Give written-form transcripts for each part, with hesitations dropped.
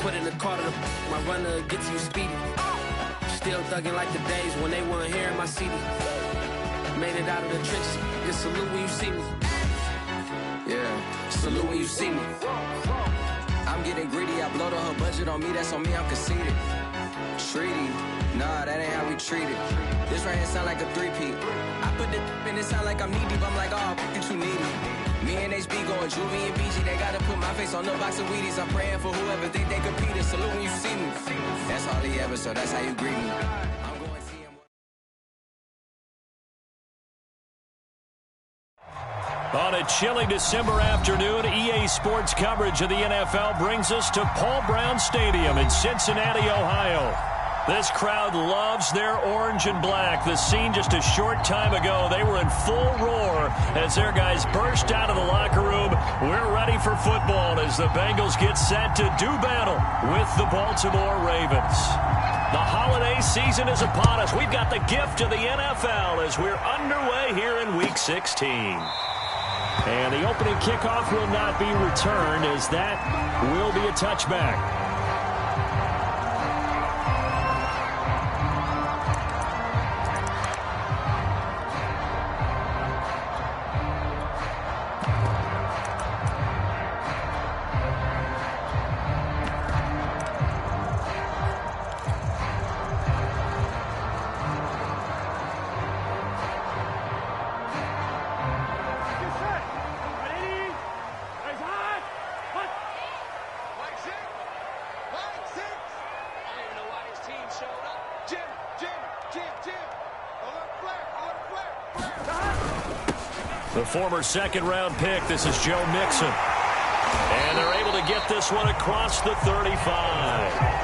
Put in the car to my runner gets you speedy. Still thugging like the days when they weren't hearing my CD. Made it out of the trenches. Just salute when you see me. Yeah, salute when you see me. I'm getting greedy. I blowed on her budget on me. That's on me. I'm conceited. Treaty. Nah, that ain't how we treat it. This right here sound like a three-peat. I put the in it sound like I'm knee deep. I'm like, oh, you too needy. Me and HB going Juvie and BG. They gotta put my face on no box of Wheaties. I'm praying for whoever think they competed. Salute when you see me. That's all he ever, so that's how you greet me. I'm going see him. On a chilly December afternoon, EA Sports coverage of the NFL brings us to Paul Brown Stadium in Cincinnati, Ohio. This crowd loves their orange and black. The scene just a short time ago, they were in full roar as their guys burst out of the locker room. We're ready for football as the Bengals get set to do battle with the Baltimore Ravens. The holiday season is upon us. We've got the gift of the NFL as we're underway here in Week 16. And the opening kickoff will not be returned as that will be a touchback. The former second-round pick, this is Joe Mixon. And they're able to get this one across the 35.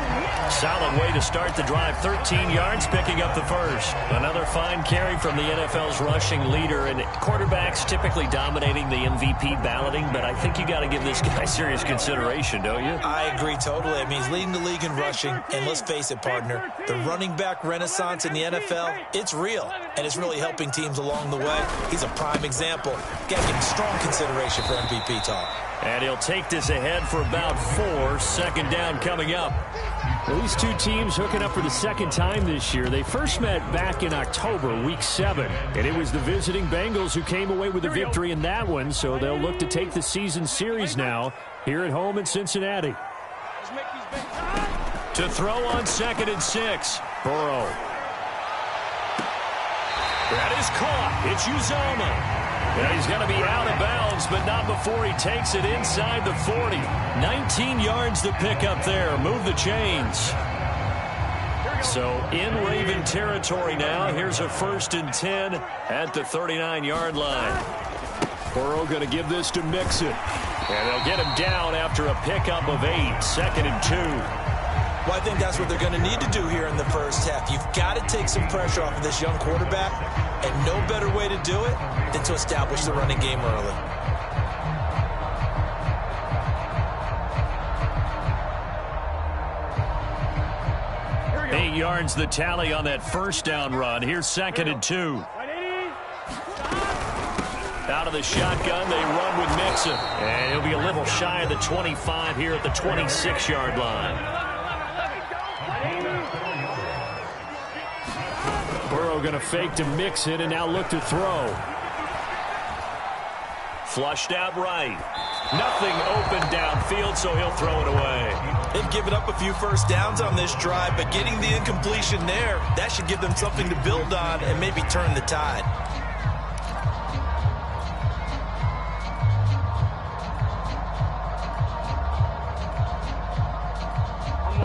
Solid way to start the drive. 13 yards, picking up the first. Another fine carry from the NFL's rushing leader. And quarterbacks typically dominating the MVP balloting, but I think you got to give this guy serious consideration, don't you? I agree totally. I mean, he's leading the league in rushing. And let's face it, partner, the running back renaissance in the NFL, it's real. And it's really helping teams along the way. He's a prime example. Got to give him strong consideration for MVP talk. And he'll take this ahead for about 4. Second down coming up. Well, these two teams hooking up for the second time this year. They first met back in October, Week 7. And it was the visiting Bengals who came away with the victory in that one. So they'll look to take the season series now here at home in Cincinnati. To throw on 2nd and 6. Burrow. That is caught. It's Uzomah. And he's going to be out of bounds, but not before he takes it inside the 40. 19 yards to pick up there. Move the chains. So in Raven territory now. Here's a 1st and 10 at the 39-yard line. Burrow going to give this to Mixon. And they'll get him down after a pickup of 8. 2nd and 2. Well, I think that's what they're going to need to do here in the first half. You've got to take some pressure off of this young quarterback, and no better way to do it than to establish the running game early. Eight yards the tally on that first down run. Here's 2nd and 2. Out of the shotgun, they run with Mixon. And he'll be a little shy of the 25 here at the 26-yard line. Burrow going to fake to Mixon and now look to throw. Flushed out right. Nothing open downfield, so he'll throw it away. They've given up a few first downs on this drive, but getting the incompletion there, that should give them something to build on and maybe turn the tide.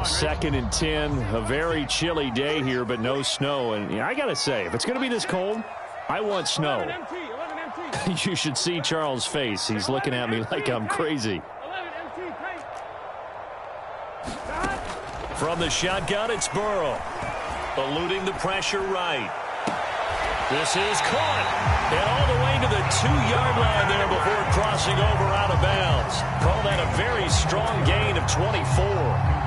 Second and 10, a very chilly day here, but no snow. And I got to say, if it's going to be this cold, I want snow. You should see Charles' face. He's looking at me like I'm crazy. From the shotgun, it's Burrow. Eluding the pressure right. This is caught. And all the way to the 2-yard line there before crossing over out of bounds. Call that a very strong gain of 24.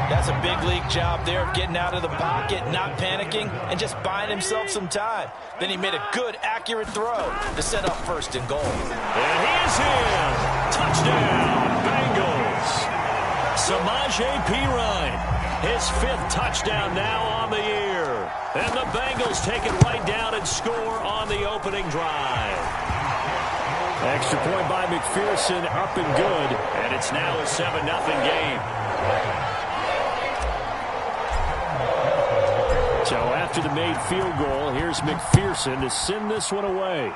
That's a big league job there of getting out of the pocket, not panicking, and just buying himself some time. Then he made a good, accurate throw to set up 1st and goal. And he is in. Touchdown, Bengals. Samaje Perine, his 5th touchdown now on the year. And the Bengals take it right down and score on the opening drive. Extra point by McPherson, up and good. And it's now a 7-0 game. So after the made field goal, here's McPherson to send this one away.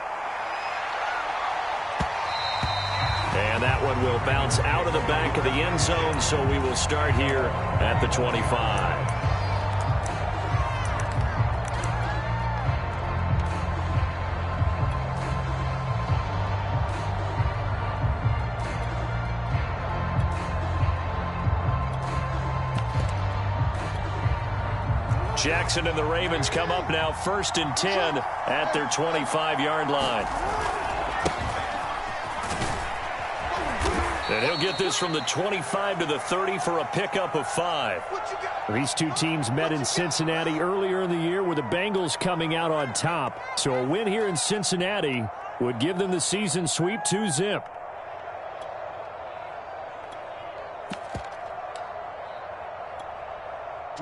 And that one will bounce out of the back of the end zone, so we will start here at the 25. Jackson and the Ravens come up now 1st and 10 at their 25-yard line. And he'll get this from the 25 to the 30 for a pickup of 5. These two teams met in Cincinnati earlier in the year with the Bengals coming out on top. So a win here in Cincinnati would give them the season sweep 2-zip.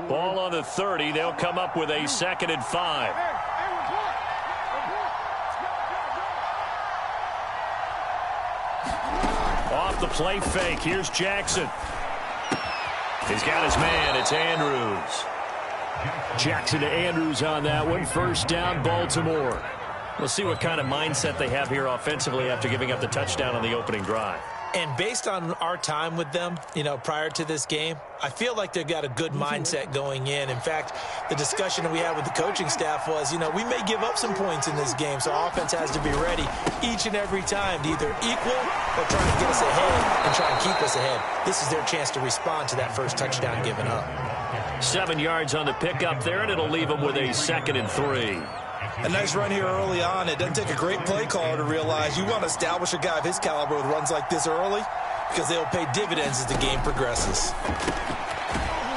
Ball on the 30. They'll come up with a 2nd and 5. Off the play fake. Here's Jackson. He's got his man. It's Andrews. Jackson to Andrews on that one. 1st down, Baltimore. We'll see what kind of mindset they have here offensively after giving up the touchdown on the opening drive. And based on our time with them, prior to this game, I feel like they've got a good mindset going in. In fact, the discussion that we had with the coaching staff was, we may give up some points in this game, so offense has to be ready each and every time to either equal or try and get us ahead and try and keep us ahead. This is their chance to respond to that first touchdown given up. 7 yards on the pickup there, and it'll leave them with a 2nd and 3. A nice run here early on. It doesn't take a great play caller to realize you want to establish a guy of his caliber with runs like this early because they'll pay dividends as the game progresses.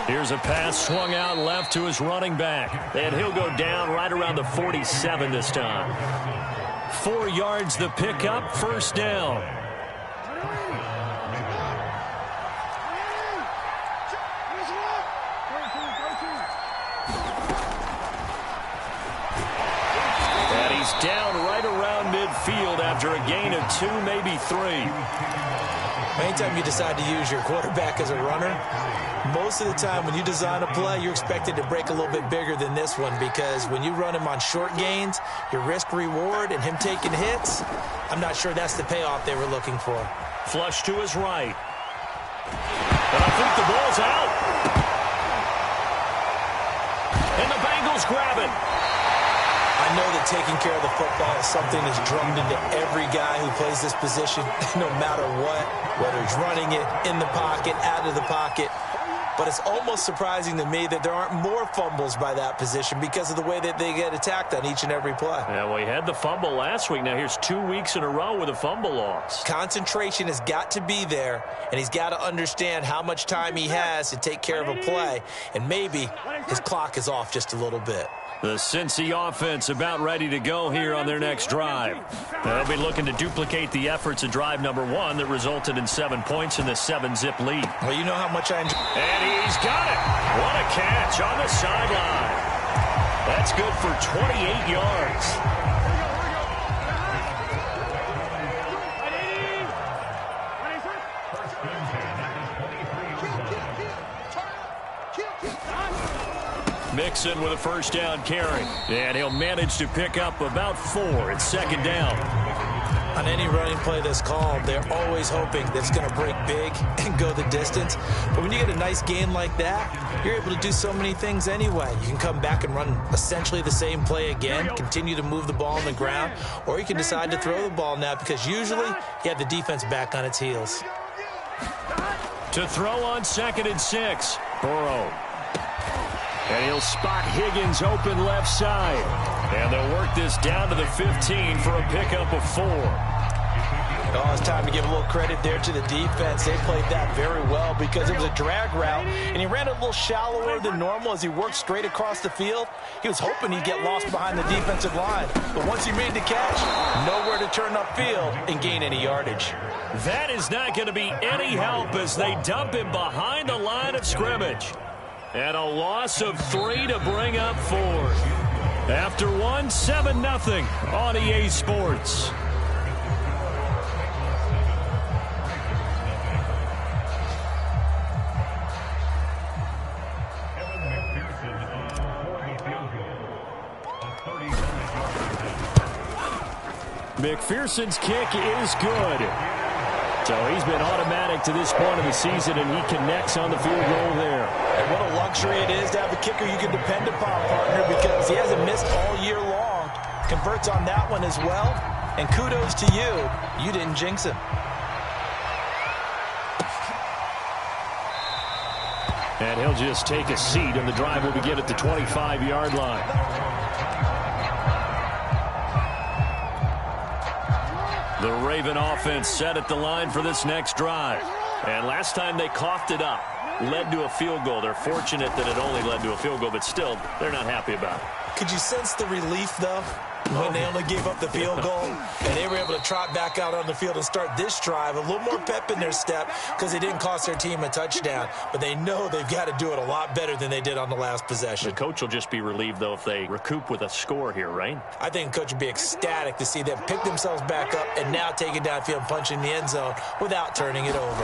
Here's a pass swung out left to his running back. And he'll go down right around the 47 this time. 4 yards the pickup, 1st down. Down right around midfield after a gain of 2, maybe 3. Anytime you decide to use your quarterback as a runner, most of the time when you design a play, you're expected to break a little bit bigger than this one because when you run him on short gains, your risk-reward and him taking hits, I'm not sure that's the payoff they were looking for. Flush to his right. And I think the ball's out. And the Bengals grab it. I know that taking care of the football is something that's drummed into every guy who plays this position, no matter what, whether he's running it, in the pocket, out of the pocket. But it's almost surprising to me that there aren't more fumbles by that position because of the way that they get attacked on each and every play. Yeah, well, he had the fumble last week. Now here's 2 weeks in a row with a fumble loss. Concentration has got to be there, and he's got to understand how much time he has to take care of a play, and maybe his clock is off just a little bit. The Cincy offense about ready to go here on their next drive. They'll be looking to duplicate the efforts of drive number 1 that resulted in 7 points in the 7-zip lead. Well, you know how much I enjoy. And he's got it. What a catch on the sideline. That's good for 28 yards. Mixon with a 1st down carry. And he'll manage to pick up about 4. It's 2nd down. On any running play that's called, they're always hoping that it's going to break big and go the distance. But when you get a nice gain like that, you're able to do so many things anyway. You can come back and run essentially the same play again, continue to move the ball on the ground, or you can decide to throw the ball now because usually you have the defense back on its heels. To throw on 2nd and 6. Burrow. And he'll spot Higgins open left side. And they'll work this down to the 15 for a pickup of 4. Oh, it's time to give a little credit there to the defense. They played that very well because it was a drag route, and he ran a little shallower than normal as he worked straight across the field. He was hoping he'd get lost behind the defensive line, but once he made the catch, nowhere to turn upfield and gain any yardage. That is not going to be any help as they dump him behind the line of scrimmage. And a loss of 3 to bring up 4. After one, 7-0 on EA Sports. McPherson's kick is good. So he's been automatic to this point of the season, and he connects on the field goal there. And what a luxury it is to have a kicker you can depend upon, partner, because he hasn't missed all year long. Converts on that one as well. And kudos to you. You didn't jinx him. And he'll just take a seat, and the drive will begin at the 25-yard line. The Raven offense set at the line for this next drive. And last time they coughed it up, led to a field goal. They're fortunate that it only led to a field goal, but still, they're not happy about it. Could you sense the relief, though, when they only gave up the field goal? And they were able to trot back out on the field and start this drive. A little more pep in their step because they didn't cost their team a touchdown. But they know they've got to do it a lot better than they did on the last possession. The coach will just be relieved, though, if they recoup with a score here, right? I think the coach would be ecstatic to see them pick themselves back up and now take it downfield and punch in the end zone without turning it over.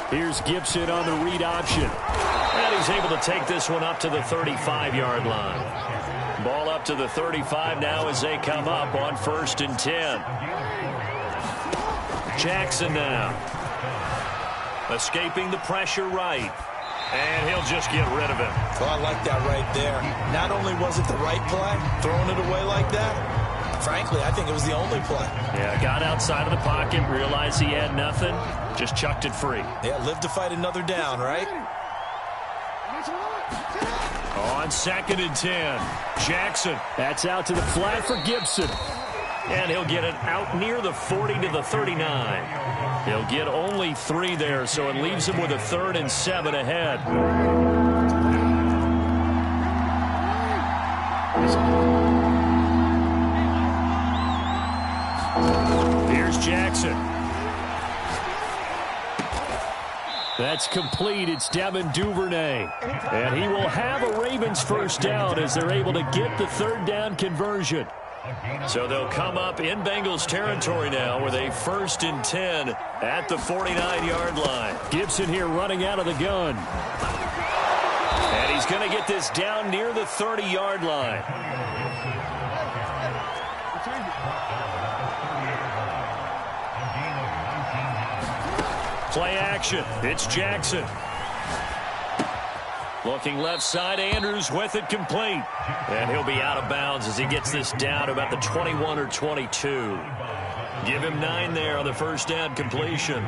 Here's Gibson on the read option. And he's able to take this one up to the 35-yard line. Ball up to the 35 now as they come up on 1st and 10. Jackson now. Escaping the pressure right. And he'll just get rid of it. Oh, I like that right there. Not only was it the right play, throwing it away like that, frankly, I think it was the only play. Yeah, got outside of the pocket, realized he had nothing, just chucked it free. Yeah, live to fight another down, right? On 2nd and 10, Jackson. That's out to the flat for Gibson. And he'll get it out near the 40 to the 39. He'll get only 3 there, so it leaves him with a 3rd and 7 ahead. Here's Jackson. That's complete. It's Devin Duvernay. And he will have a Ravens first down as they're able to get the 3rd down conversion. So they'll come up in Bengals territory now with a 1st and 10 at the 49-yard line. Gibson here running out of the gun. And he's going to get this down near the 30-yard line. Play action. It's Jackson. Looking left side, Andrews with it complete. And he'll be out of bounds as he gets this down to about the 21 or 22. Give him 9 there on the 1st down completion.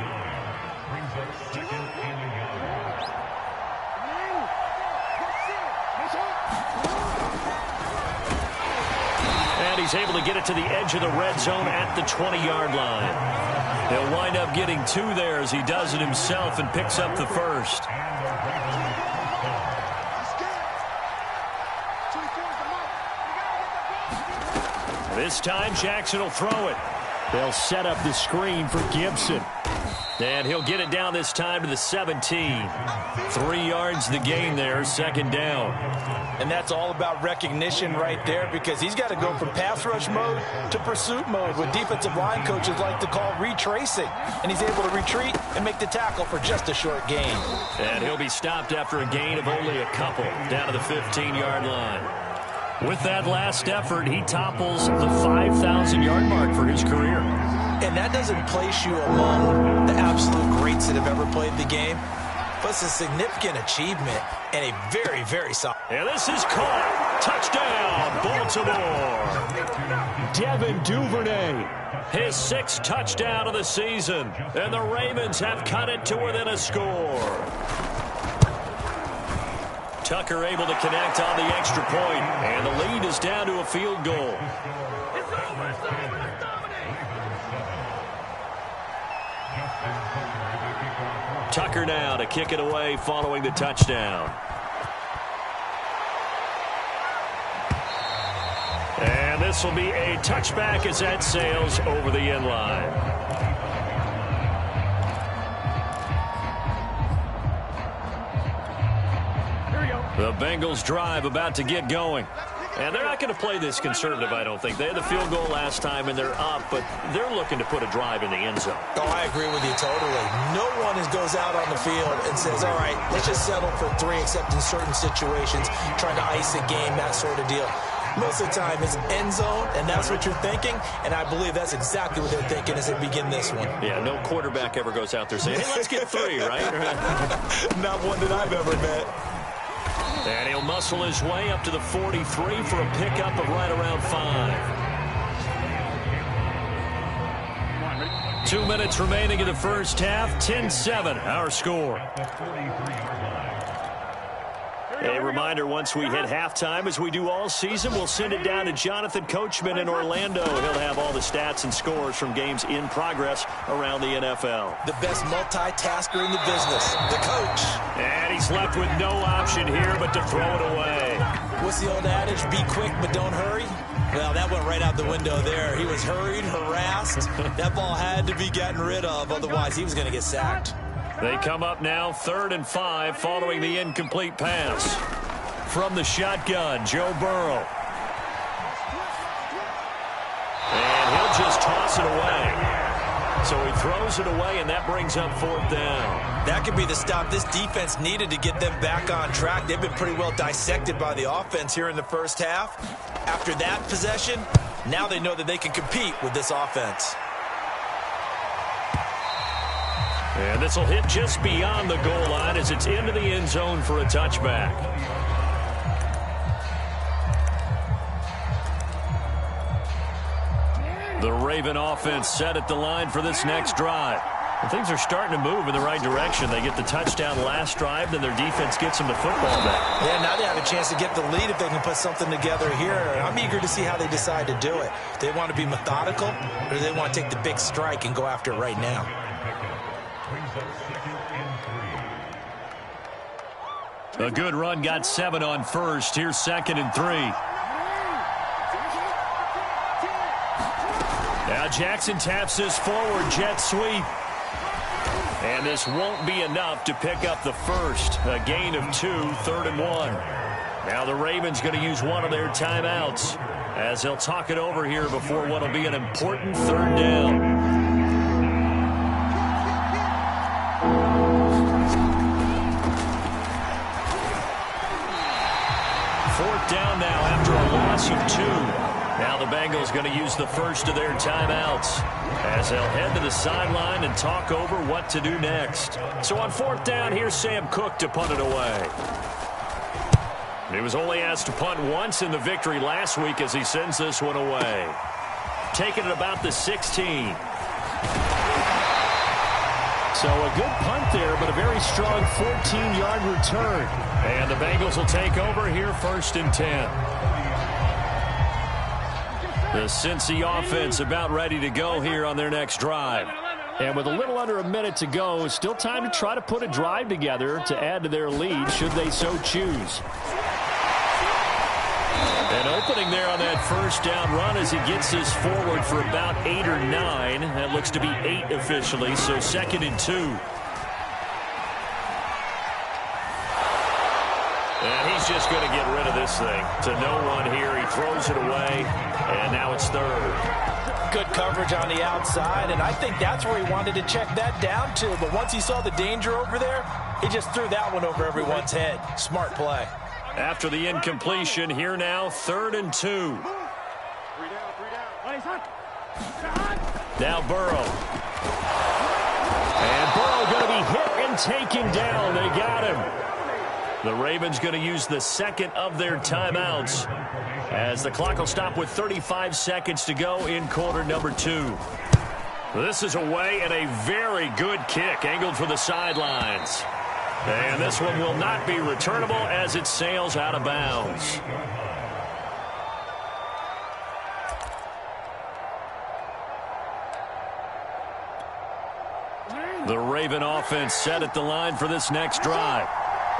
And he's able to get it to the edge of the red zone at the 20-yard line. He'll wind up getting 2 there as he does it himself and picks up the 1st. This time, Jackson will throw it. They'll set up the screen for Gibson. And he'll get it down this time to the 17. 3 yards the gain there, 2nd down. And that's all about recognition right there because he's got to go from pass rush mode to pursuit mode, what defensive line coaches like to call retracing. And he's able to retreat and make the tackle for just a short gain. And he'll be stopped after a gain of only a couple down to the 15-yard line. With that last effort, he topples the 5,000-yard mark for his career. And that doesn't place you among the absolute greats that have ever played the game, but it's a significant achievement and a very, very solid. And this is caught. Touchdown, Baltimore. Devin Duvernay, his 6th touchdown of the season. And the Ravens have cut it to within a score. Tucker able to connect on the extra point, and the lead is down to a field goal. Tucker now to kick it away following the touchdown. And this will be a touchback as that sails over the end line. The Bengals drive about to get going. And they're not going to play this conservative, I don't think. They had the field goal last time, and they're up, but they're looking to put a drive in the end zone. Oh, I agree with you totally. No one goes out on the field and says, all right, let's just settle for 3, except in certain situations, trying to ice a game, that sort of deal. Most of the time, it's end zone, and that's what you're thinking, and I believe that's exactly what they're thinking as they begin this one. Yeah, no quarterback ever goes out there saying, hey, let's get 3, right? Not one that I've ever met. And he'll muscle his way up to the 43 for a pickup of right around 5. 2 minutes remaining in the first half. 10-7, our score. A reminder, once we hit halftime, as we do all season, we'll send it down to Jonathan Coachman in Orlando. He'll have all the stats and scores from games in progress around the NFL. The best multitasker in the business, the coach. And he's left with no option here but to throw it away. What's the old adage? Be quick, but don't hurry. Well, that went right out the window there. He was hurried, harassed. That ball had to be gotten rid of, otherwise he was going to get sacked. They come up now 3rd and 5 following the incomplete pass. From the shotgun, Joe Burrow. And he'll just toss it away. So he throws it away, and that brings up 4th down. That could be the stop this defense needed to get them back on track. They've been pretty well dissected by the offense here in the first half. After that possession, now they know that they can compete with this offense. And this will hit just beyond the goal line as it's into the end zone for a touchback. The Raven offense set at the line for this next drive. And things are starting to move in the right direction. They get the touchdown last drive, then their defense gets them the football back. Yeah, now they have a chance to get the lead if they can put something together here. I'm eager to see how they decide to do it. Do they want to be methodical, or do they want to take the big strike and go after it right now? A good run got 7 on first. Here's 2nd and 3. Now Jackson taps this forward jet sweep. And this won't be enough to pick up the first. A gain of 2, 3rd and 1. Now the Ravens going to use one of their timeouts as they'll talk it over here before what will be an important 3rd down. Down now after a loss of 2. Now the Bengals going to use the first of their timeouts as they'll head to the sideline and talk over what to do next. So on 4th down, here's Sam Cook to punt it away. He was only asked to punt once in the victory last week as he sends this one away. Taking it about the 16. So a good punt there, but a very strong 14-yard return. And the Bengals will take over here 1st and 10. The Cincy offense about ready to go here on their next drive. And with a little under a minute to go, still time to try to put a drive together to add to their lead should they so choose. An opening there on that 1st down run as he gets this forward for about 8 or 9. That looks to be 8 officially, so 2nd and 2. And he's just going to get rid of this thing to no one here. He throws it away, and now it's 3rd. Good coverage on the outside, and I think that's where he wanted to check that down to. But once he saw the danger over there, he just threw that one over everyone's head. Smart play. After the incompletion, here now, 3rd and 2. Now Burrow. And Burrow going to be hit and taken down. They got him. The Ravens going to use the 2nd of their timeouts as the clock will stop with 35 seconds to go in quarter number 2. This is away and a very good kick angled for the sidelines. And this one will not be returnable as it sails out of bounds. The Raven offense set at the line for this next drive.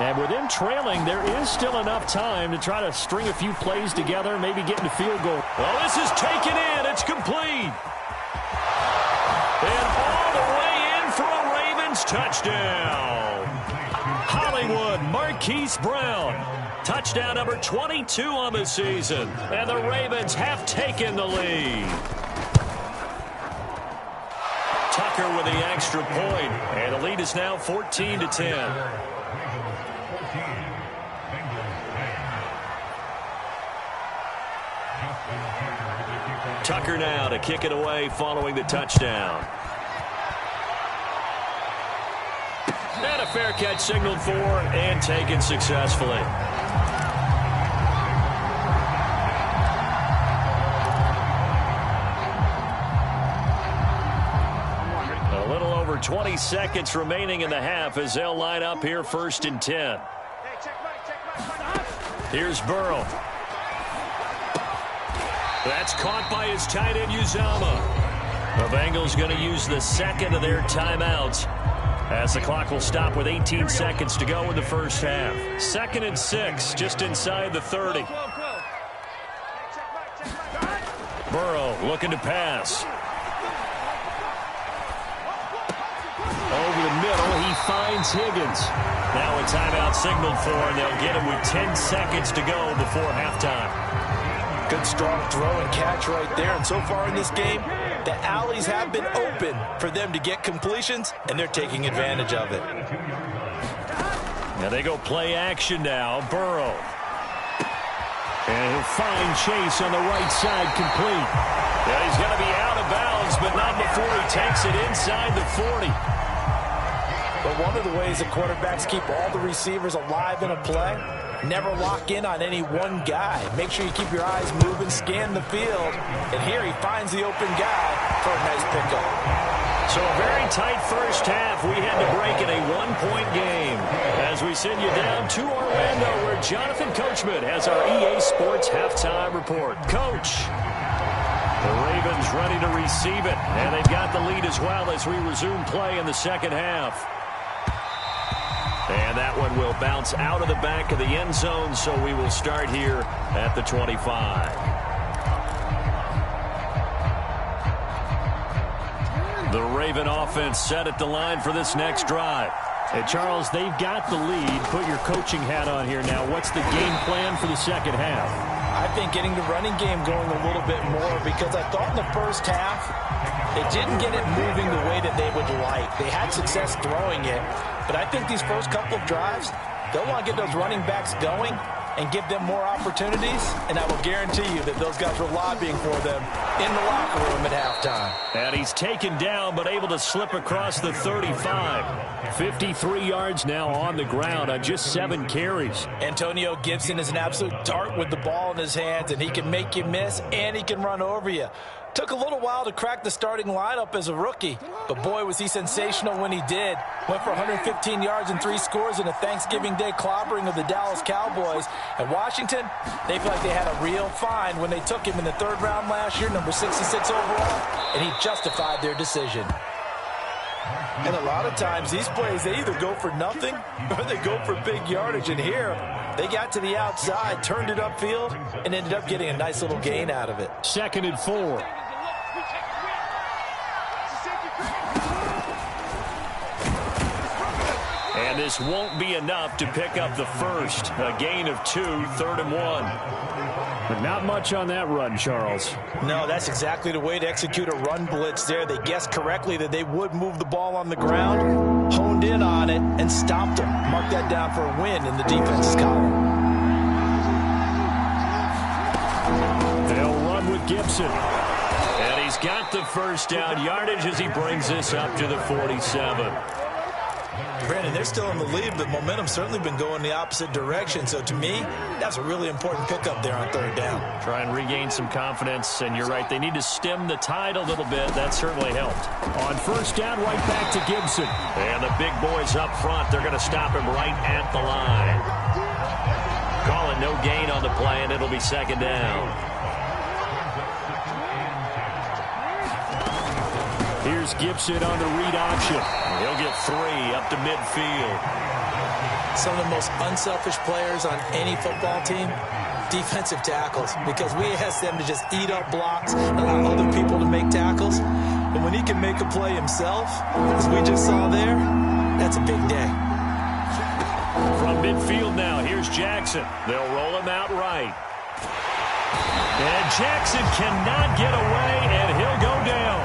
And with them trailing, there is still enough time to try to string a few plays together, maybe get into field goal. Well, this is taken in. It's complete. And all the way in for a Ravens touchdown. Hollywood Marquise Brown. Touchdown number 22 on the season. And the Ravens have taken the lead. Tucker with the extra point. And the lead is now 14-10. Tucker now to kick it away following the touchdown. And a fair catch signaled for and taken successfully. A little over 20 seconds remaining in the half as they'll line up here 1st and 10. Here's Burrow. That's caught by his tight end, Uzama. The Bengals going to use the second of their timeouts as the clock will stop with 18 seconds to go in the first half. 2nd and 6, just inside the 30. Burrow looking to pass. Over the middle, he finds Higgins. Now a timeout signaled for, and they'll get him with 10 seconds to go before halftime. Good strong throw and catch right there. And so far in this game, the alleys have been open for them to get completions, and they're taking advantage of it. Now they go play action now. Burrow. And he'll find Chase on the right side complete. Yeah, he's going to be out of bounds, but not before he takes it inside the 40. But one of the ways that quarterbacks keep all the receivers alive in a play, never lock in on any one guy. Make sure you keep your eyes moving, scan the field. And here he finds the open guy for a nice pickup. So a very tight first half. We had to break in a one-point game as we send you down to Orlando where Jonathan Coachman has our EA Sports halftime report. Coach, the Ravens ready to receive it, and they've got the lead as well as we resume play in the second half. And that one will bounce out of the back of the end zone, so we will start here at the 25. The Raven offense set at the line for this next drive. Hey, Charles, they've got the lead. Put your coaching hat on here now. What's the game plan for the second half? I think getting the running game going a little bit more, because I thought in the first half they didn't get it moving the way that they would like. They had success throwing it, but I think these first couple of drives, they'll want to get those running backs going and give them more opportunities, and I will guarantee you that those guys were lobbying for them in the locker room at halftime. And he's taken down but able to slip across the 35. 53 yards now on the ground on just 7 carries. Antonio Gibson is an absolute dart with the ball in his hands, and he can make you miss and he can run over you. Took a little while to crack the starting lineup as a rookie, but boy, was he sensational when he did. Went for 115 yards and 3 scores in a Thanksgiving Day clobbering of the Dallas Cowboys. At Washington, they feel like they had a real find when they took him in the 3rd round last year, number 66 overall, and he justified their decision. And a lot of times, these plays, they either go for nothing or they go for big yardage. And here, they got to the outside, turned it upfield, and ended up getting a nice little gain out of it. 2nd and 4. And this won't be enough to pick up the first. A gain of 2, 3rd and 1. But not much on that run, Charles. No, that's exactly the way to execute a run blitz there. They guessed correctly that they would move the ball on the ground, honed in on it, and stopped them. Mark that down for a win in the defense's column. They'll run with Gibson. And he's got the first down yardage as he brings this up to the 47. Brandon, they're still in the lead, but momentum's certainly been going the opposite direction. So to me, that's a really important pickup there on 3rd down. Try and regain some confidence, and you're right, they need to stem the tide a little bit. That certainly helped. On 1st down, right back to Gibson. And the big boys up front, they're going to stop him right at the line. Call it no gain on the play, and it'll be 2nd down. Here's Gibson on the read option. He'll get 3 up to midfield. Some of the most unselfish players on any football team, defensive tackles, because we ask them to just eat up blocks and allow other people to make tackles. And when he can make a play himself, as we just saw there, that's a big day. From midfield now, here's Jackson. They'll roll him out right. And Jackson cannot get away, and he'll go down.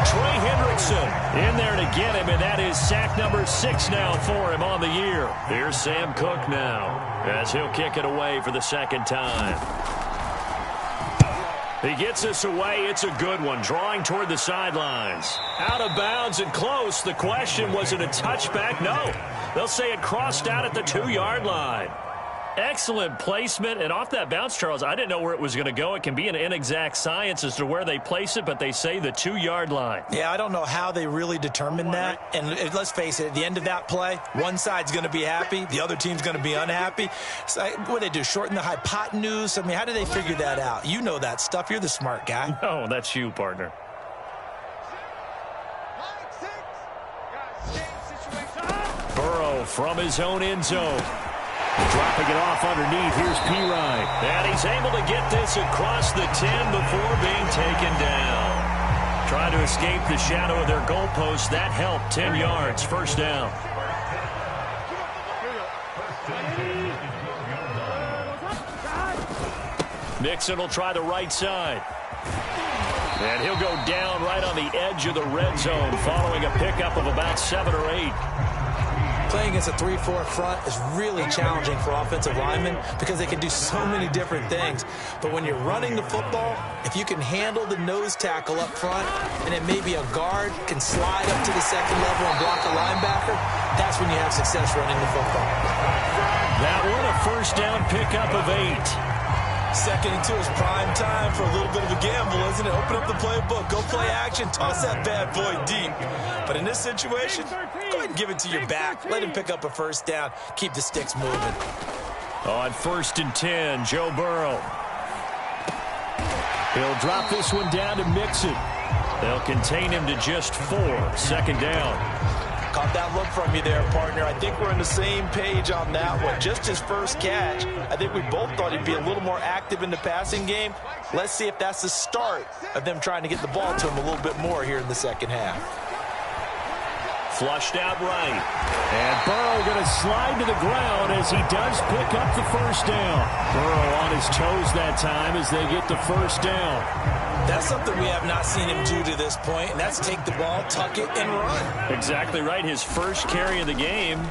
Trey Hendrickson in there to get him, and that is sack number 6 now for him on the year. Here's Sam Cook now, as he'll kick it away for the second time. He gets this away. It's a good one, drawing toward the sidelines. Out of bounds and close. The question, was it a touchback? No. They'll say it crossed out at the 2-yard line. Excellent placement, and off that bounce, Charles, I didn't know where it was going to go. It can be an inexact science as to where they place it, but they say the 2-yard line. Yeah, I don't know how they really determined that. And let's face it, at the end of that play, one side's going to be happy, the other team's going to be unhappy. So what do they do, shorten the hypotenuse? I mean, how do they figure that out? You know that stuff. You're the smart guy. No, that's you, partner. Burrow from his own end zone. Dropping it off underneath. Here's Pirine. And he's able to get this across the 10 before being taken down. Trying to escape the shadow of their goalpost. That helped. 10 yards. First down. Nixon will try the right side. And he'll go down right on the edge of the red zone following a pickup of about 7 or 8. Playing against a 3-4 front is really challenging for offensive linemen because they can do so many different things. But when you're running the football, if you can handle the nose tackle up front and then maybe a guard can slide up to the second level and block a linebacker, that's when you have success running the football. That one, a first down pickup of 8. Second and 2 is prime time for a little bit of a gamble, isn't it? Open up the playbook, go play action, toss that bad boy deep. But in this situation, go ahead and give it to your back. Let him pick up a first down. Keep the sticks moving. On 1st and 10, Joe Burrow. He'll drop this one down to Mixon. They'll contain him to just 4. Second down. Caught that look from you there, partner. I think we're on the same page on that one. Just his first catch. I think we both thought he'd be a little more active in the passing game. Let's see if that's the start of them trying to get the ball to him a little bit more here in the second half. Flushed out right. And Burrow going to slide to the ground as he does pick up the first down. Burrow on his toes that time as they get the first down. That's something we have not seen him do to this point, and that's take the ball, tuck it, and run. Exactly right. His first carry of the game.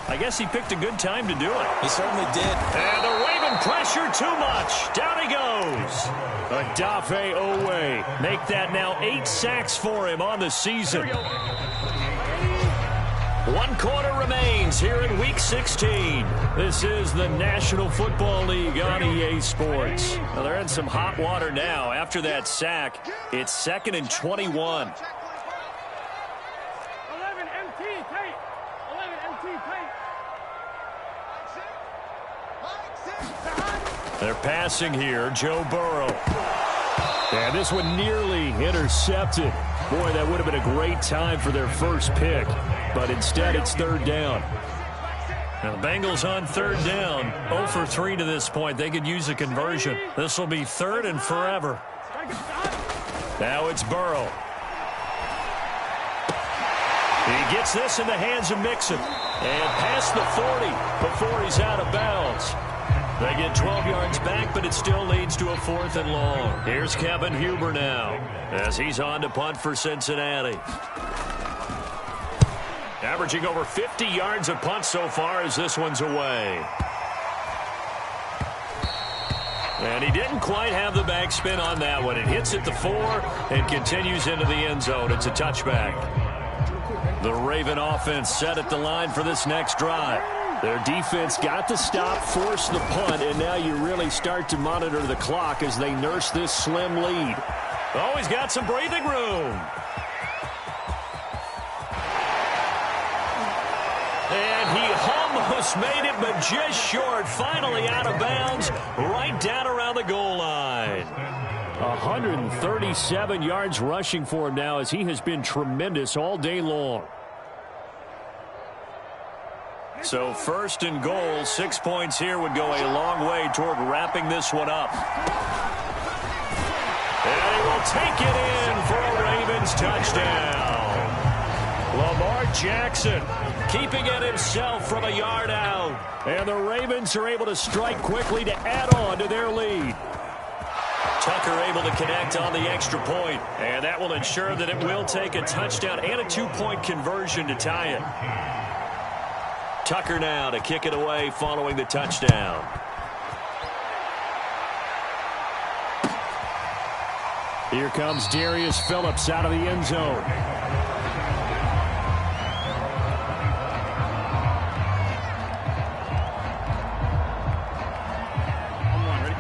I guess he picked a good time to do it. He certainly did. And the Raven pressure too much. Down he goes. Odafe Owe. Make that now 8 sacks for him on the season. 1 quarter remains here in Week 16. This is the National Football League on EA Sports. Well, they're in some hot water now. After that sack, it's 2nd and 21. 11 MT tape. 11 MT tape. They're passing here, Joe Burrow. And this one nearly intercepted. Boy, that would have been a great time for their first pick. But instead, it's 3rd down. Now, the Bengals on 3rd down. 0 for 3 to this point. They could use a conversion. This will be 3rd and forever. Now it's Burrow. He gets this in the hands of Mixon. And past the 40 before he's out of bounds. They get 12 yards back, but it still leads to a 4th and long. Here's Kevin Huber now as he's on to punt for Cincinnati. Averaging over 50 yards a punt so far as this one's away. And he didn't quite have the backspin on that one. It hits at the 4 and continues into the end zone. It's a touchback. The Raven offense set at the line for this next drive. Their defense got the stop, forced the punt, and now you really start to monitor the clock as they nurse this slim lead. Oh, he's got some breathing room. And he almost made it, but just short. Finally out of bounds, right down around the goal line. 137 yards rushing for him now, as he has been tremendous all day long. So 1st and goal, 6 points here would go a long way toward wrapping this one up. And he will take it in for a Ravens touchdown. Lamar Jackson keeping it himself from a yard out. And the Ravens are able to strike quickly to add on to their lead. Tucker able to connect on the extra point. And that will ensure that it will take a touchdown and a 2-point conversion to tie it. Tucker now to kick it away following the touchdown. Here comes Darius Phillips out of the end zone.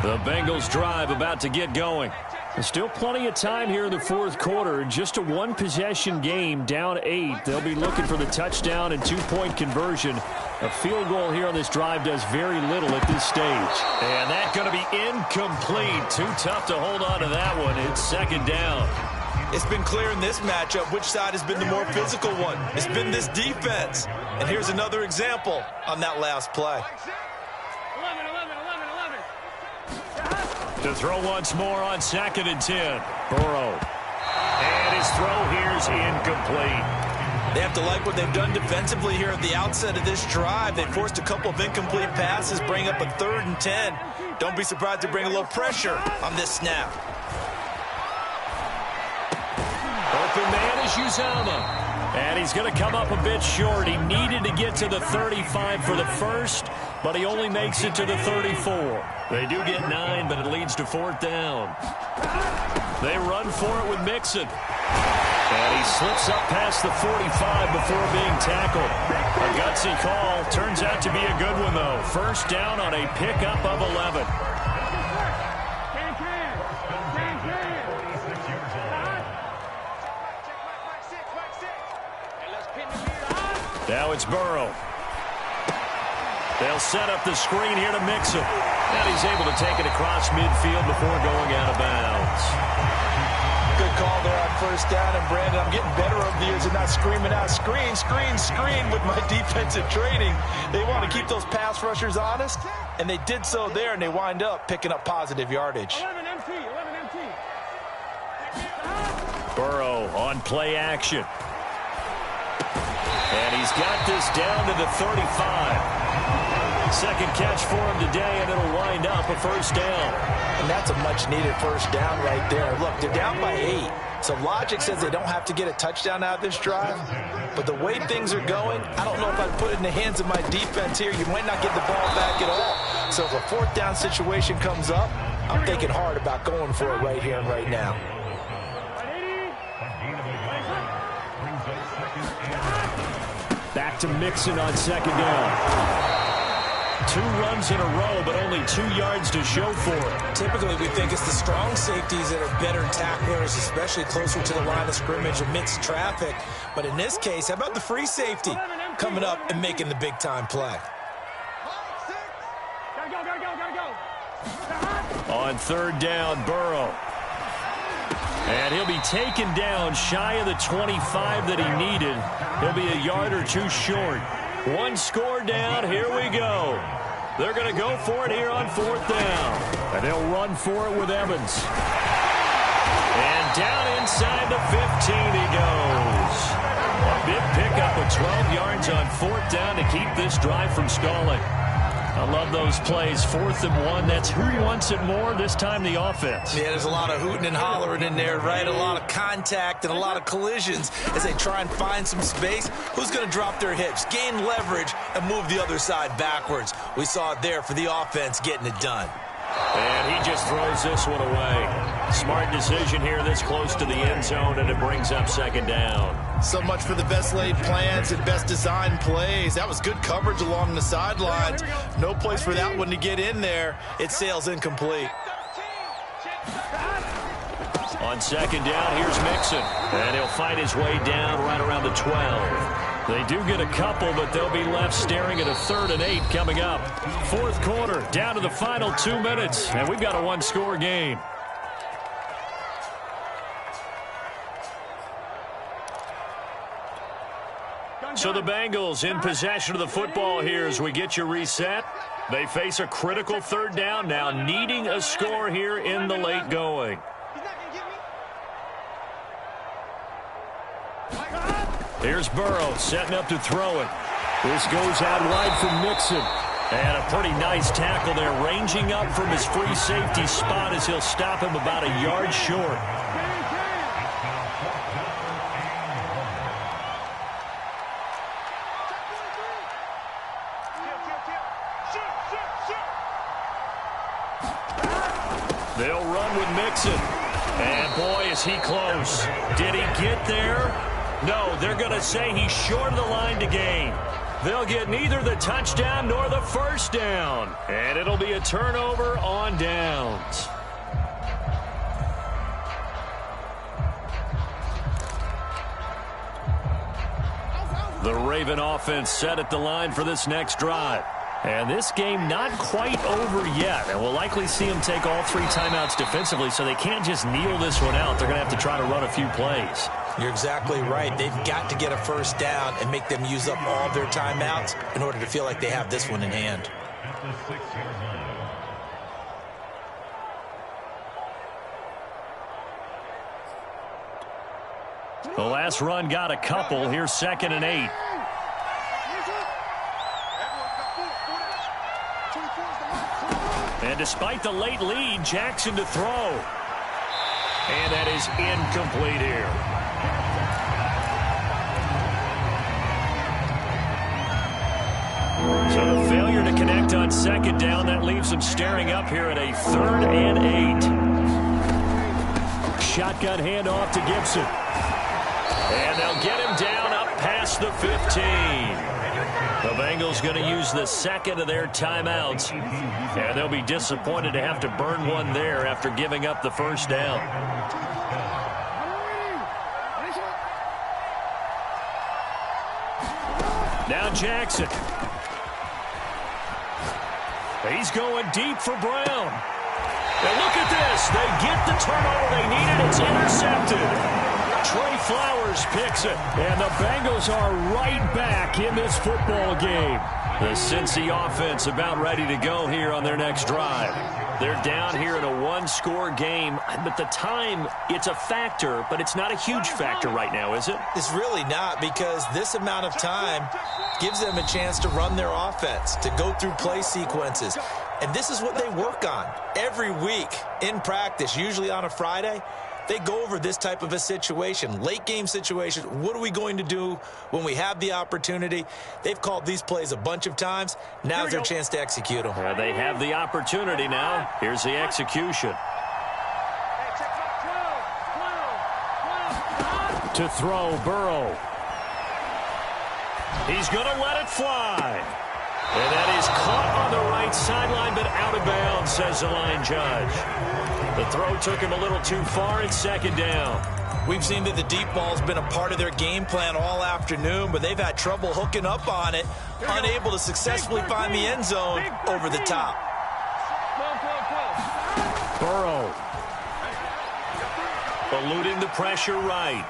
The Bengals drive about to get going. There's still plenty of time here in the 4th quarter. Just a one-possession game, down 8. They'll be looking for the touchdown and 2-point conversion. A field goal here on this drive does very little at this stage. And that's going to be incomplete. Too tough to hold on to that one. It's 2nd down. It's been clear in this matchup which side has been the more physical one. It's been this defense. And here's another example on that last play. 11, 11, 11, 11. To throw once more on 2nd and 10. Burrow. And his throw here's incomplete. They have to like what they've done defensively here at the outset of this drive. They forced a couple of incomplete passes, bring up a 3rd and 10. Don't be surprised to bring a little pressure on this snap. Open man is Uzomah. And he's going to come up a bit short. He needed to get to the 35 for the first, but he only makes it to the 34. They do get 9, but it leads to 4th down. They run for it with Mixon. And he slips up past the 45 before being tackled. A gutsy call. Turns out to be a good one, though. 1st down on a pickup of 11. Now it's Burrow. They'll set up the screen here to Mixon. And he's able to take it across midfield before going out of bounds. Good call there on 1st down. And, Brandon, I'm getting better over the years and not screaming out, screen, screen, screen with my defensive training. They want to keep those pass rushers honest, and they did so there, and they wind up picking up positive yardage. 11 MT, 11 MT. Burrow on play action. And he's got this down to the 35. 2nd catch for him today, and it'll wind up a 1st down. And that's a much-needed 1st down right there. Look, they're down by 8. So logic says they don't have to get a touchdown out of this drive. But the way things are going, I don't know if I'd put it in the hands of my defense here. You might not get the ball back at all. So if a 4th down situation comes up, I'm thinking hard about going for it right here and right now. Back to Mixon on 2nd down. 2 runs in a row, but only 2 yards to show for it. Typically, we think it's the strong safeties that are better tacklers, especially closer to the line of scrimmage amidst traffic. But in this case, how about the free safety coming up and making the big-time play? Gotta go. On 3rd down, Burrow. And he'll be taken down shy of the 25 that he needed. He'll be a yard or 2 short. 1 score down. Here we go. They're going to go for it here on 4th down. And they'll run for it with Evans. And down inside the 15 he goes. A big pickup of 12 yards on 4th down to keep this drive from stalling. I love those plays. 4th and 1. That's who wants it more, this time the offense. Yeah, there's a lot of hooting and hollering in there, right? A lot of contact and a lot of collisions as they try and find some space. Who's going to drop their hips, gain leverage, and move the other side backwards? We saw it there for the offense getting it done. And he just throws this one away. Smart decision here this close to the end zone, and it brings up 2nd down. So much for the best laid plans and best designed plays. That was good coverage along the sidelines. No place for that one to get in there. It sails incomplete. On 2nd down, here's Mixon. And he'll find his way down right around the 12. They do get a couple, but they'll be left staring at a 3rd and 8 coming up. 4th quarter, down to the final 2 minutes, and we've got a 1-score game. So the Bengals in possession of the football here as we get you reset. They face a critical third down now, needing a score here in the late going. Here's Burrow setting up to throw it. This goes out wide from Mixon. And a pretty nice tackle there, ranging up from his free safety spot as he'll stop him about a yard short. They'll run with Mixon. And boy, is he close. Did he get there? No, they're going to say he's short of the line to gain. They'll get neither the touchdown nor the first down. And it'll be a turnover on downs. The Raven offense set at the line for this next drive. And this game not quite over yet. And we'll likely see them take all 3 timeouts defensively, so they can't just kneel this one out. They're going to have to try to run a few plays. You're exactly right. They've got to get a first down and make them use up all their timeouts in order to feel like they have this one in hand. The last run got a couple. Here's 2nd and 8. And despite the late lead, Jackson to throw. And that is incomplete here. So the failure to connect on 2nd down, that leaves them staring up here at a 3rd and 8. Shotgun handoff to Gibson. And they'll get him down up past the 15. The Bengals going to use the 2nd of their timeouts. And they'll be disappointed to have to burn one there after giving up the first down. Now Jackson. He's going deep for Brown. And look at this. They get the turnover they needed. It's intercepted. Trey Flowers picks it. And the Bengals are right back in this football game. The Cincy offense about ready to go here on their next drive. They're down here in a 1-score game. But the time, it's a factor, but it's not a huge factor right now, is it? It's really not, because this amount of time gives them a chance to run their offense, to go through play sequences. And this is what they work on every week in practice, usually on a Friday. They go over this type of a situation, late game situation. What are we going to do when we have the opportunity? They've called these plays a bunch of times. Now's their chance to execute them. They have the opportunity now. Here's the execution. To throw, Burrow. He's going to let it fly. And that is caught on the right sideline, but out of bounds, says the line judge. The throw took him a little too far. It's 2nd down. We've seen that the deep ball's been a part of their game plan all afternoon, but they've had trouble hooking up on it, unable to successfully find the end zone over the top. Burrow. Eluding the pressure right.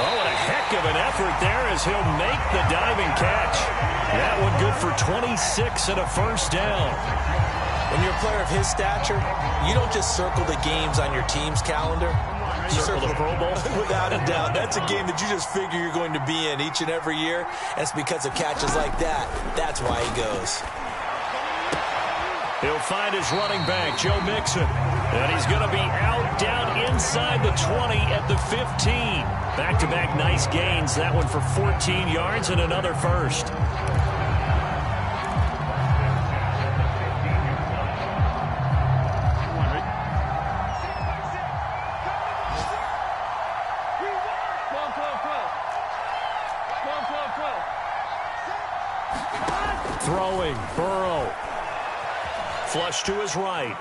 Oh, and a heck of an effort there as he'll make the diving catch. That one good for 26 and a first down. When you're a player of his stature, you don't just circle the games on your team's calendar. You Circle the Pro Bowl? Without a doubt. That's a game that you just figure you're going to be in each and every year. And it's because of catches like that. That's why he goes. He'll find his running back, Joe Mixon. And he's going to be out down inside the 20 at the 15. Back-to-back nice gains. That one for 14 yards and another first. Throwing, Burrow. Flush to his right.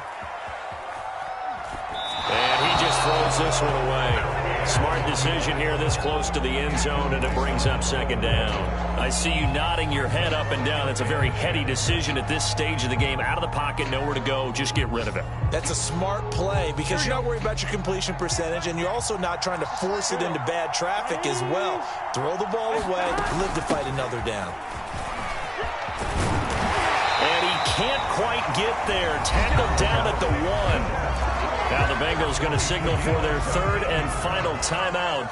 And he just throws this one away. Smart decision here this close to the end zone, and it brings up second down. I see you nodding your head up and down. That's a very heady decision at this stage of the game. Out of the pocket, nowhere to go. Just get rid of it. That's a smart play because you're not worried about your completion percentage, and you're also not trying to force it into bad traffic as well. Throw the ball away, live to fight another down. And he can't quite get there. Tackled down at the 1. Now the Bengals going to signal for their third and final timeout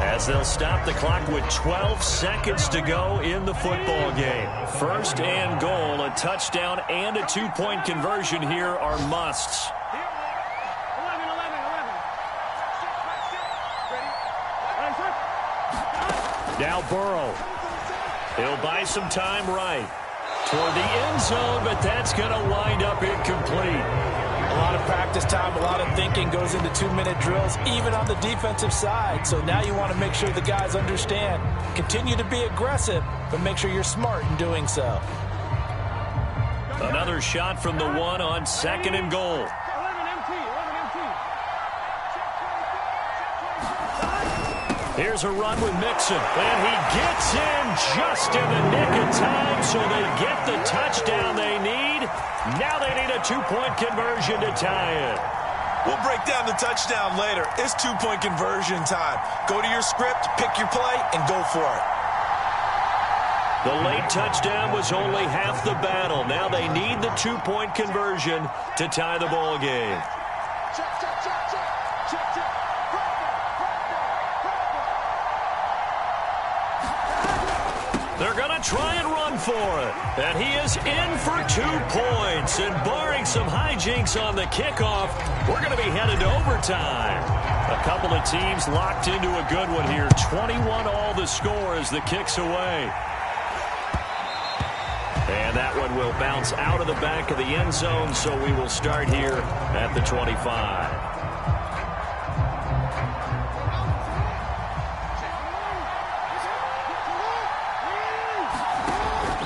as they'll stop the clock with 12 seconds to go in the football game. First and goal, a touchdown and a two-point conversion here are musts. 11. Now Burrow. He'll buy some time right toward the end zone, but that's going to wind up incomplete. A lot of practice time, a lot of thinking goes into 2-minute drills, even on the defensive side. So now you want to make sure the guys understand. Continue to be aggressive, but make sure you're smart in doing so. Another shot from the 1 on second and goal. 11 MT. Here's a run with Mixon, and he gets in just in the nick of time, so they get the touchdown they need. Now they need a two-point conversion to tie it. We'll break down the touchdown later. It's two-point conversion time. Go to your script, pick your play, and go for it. The late touchdown was only half the battle. Now they need the two-point conversion to tie the ball game. They're going to try and run for it. And he is in for 2 points. And barring some hijinks on the kickoff, we're going to be headed to overtime. A couple of teams locked into a good one here. 21 all the score as the kick's away. And that one will bounce out of the back of the end zone, so we will start here at the 25.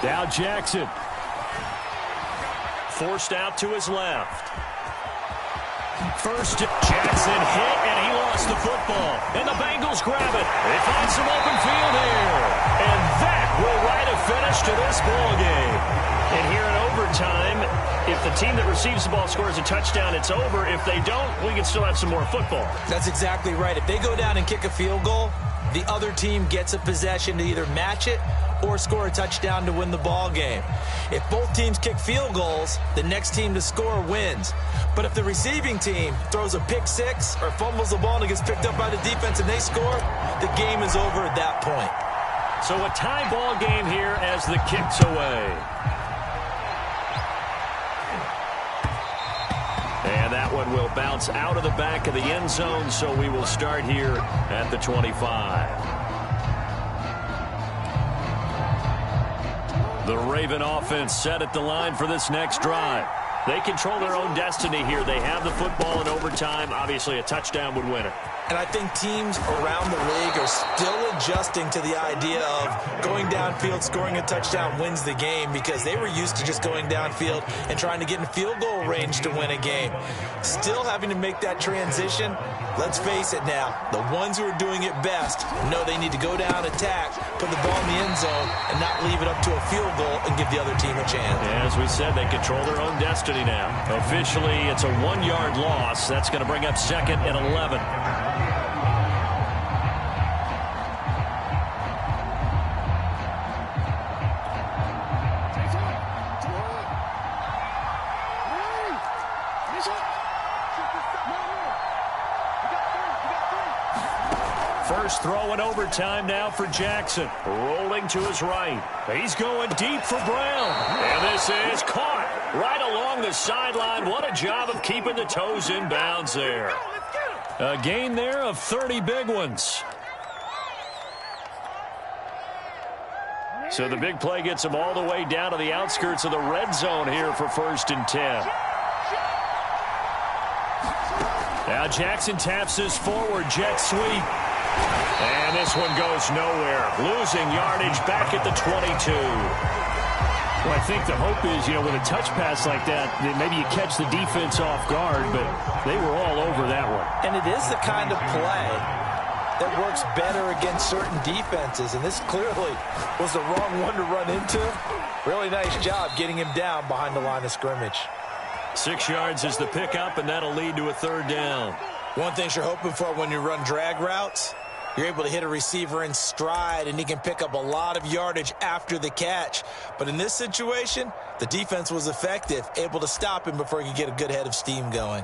Now Jackson. Forced out to his left. First, Jackson hit, and he lost the football. And the Bengals grab it. They find some open field here. And that will write a finish to this ball game. And here in overtime, if the team that receives the ball scores a touchdown, it's over. If they don't, we can still have some more football. That's exactly right. If they go down and kick a field goal, the other team gets a possession to either match it or score a touchdown to win the ball game. If both teams kick field goals, the next team to score wins. But if the receiving team throws a pick six or fumbles the ball and it gets picked up by the defense and they score, the game is over at that point. So a tie ball game here as the kick's away. And that one will bounce out of the back of the end zone, so we will start here at the 25. The Raven offense set at the line for this next drive. They control their own destiny here. They have the football in overtime. Obviously, a touchdown would win it. And I think teams around the league are still adjusting to the idea of going downfield, scoring a touchdown wins the game, because they were used to just going downfield and trying to get in field goal range to win a game. Still having to make that transition. Let's face it now, the ones who are doing it best know they need to go down, attack, put the ball in the end zone, and not leave it up to a field goal and give the other team a chance. As we said, they control their own destiny now. Officially, it's a 1-yard loss. That's going to bring up second and 11. First throw in overtime now for Jackson. Rolling to his right. He's going deep for Brown. And this is caught right along the sideline. What a job of keeping the toes in bounds there. A gain there of 30 big ones. So the big play gets him all the way down to the outskirts of the red zone here for 1st and 10. Now Jackson taps this forward jet sweep. And this one goes nowhere. Losing yardage back at the 22. Well, I think the hope is, with a touch pass like that maybe you catch the defense off guard, but they were all over that one. And it is the kind of play that works better against certain defenses, and this clearly was the wrong one to run into. Really nice job getting him down behind the line of scrimmage. 6 yards is the pickup, and that'll lead to a third down. One thing you're hoping for when you run drag routes, you're able to hit a receiver in stride, and he can pick up a lot of yardage after the catch. But in this situation, the defense was effective, able to stop him before he could get a good head of steam going.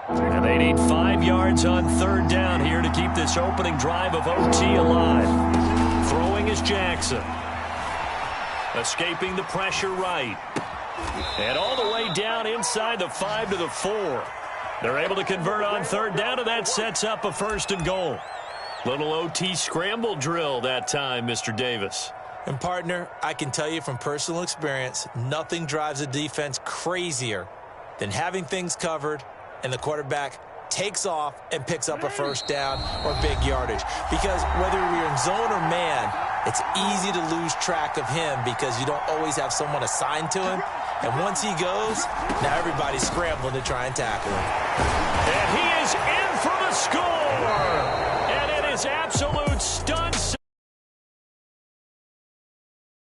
And they need 5 yards on third down here to keep this opening drive of OT alive. Throwing is Jackson. Escaping the pressure right. And all the way down inside the 5 to the 4. They're able to convert on third down, and that sets up a 1st and goal. Little OT scramble drill that time, Mr. Davis. And, partner, I can tell you from personal experience, nothing drives a defense crazier than having things covered and the quarterback takes off and picks up a 1st down or big yardage. Because whether you're in zone or man, it's easy to lose track of him because you don't always have someone assigned to him. And once he goes, now everybody's scrambling to try and tackle him. And he is in for the score. And it is absolute stunt.